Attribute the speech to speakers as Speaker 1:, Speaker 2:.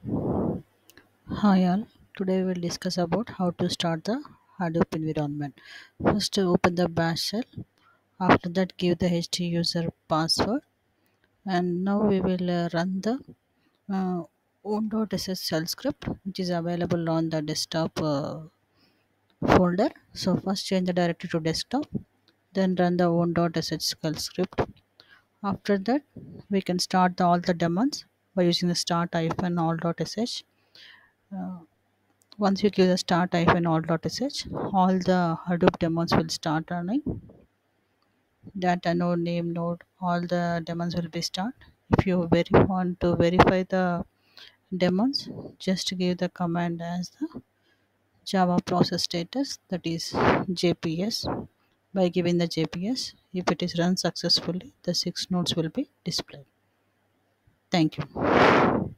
Speaker 1: Hi all, today we'll discuss about how to start the Hadoop environment. First open the bash shell, after that give the HT user password, and now we will run the uh, own.sh shell script which is available on the desktop folder. So first change the directory to desktop, then run the own.sh shell script. After that we can start all the daemons by using the start all.sh. Once you give the start all.sh, all the Hadoop daemons will start running. Data node, name node, all the daemons will be start. If you want to verify the daemons, just give the command as the Java process status, that is JPS. By giving the JPS, if it is run successfully, the 6 nodes will be displayed. Thank you.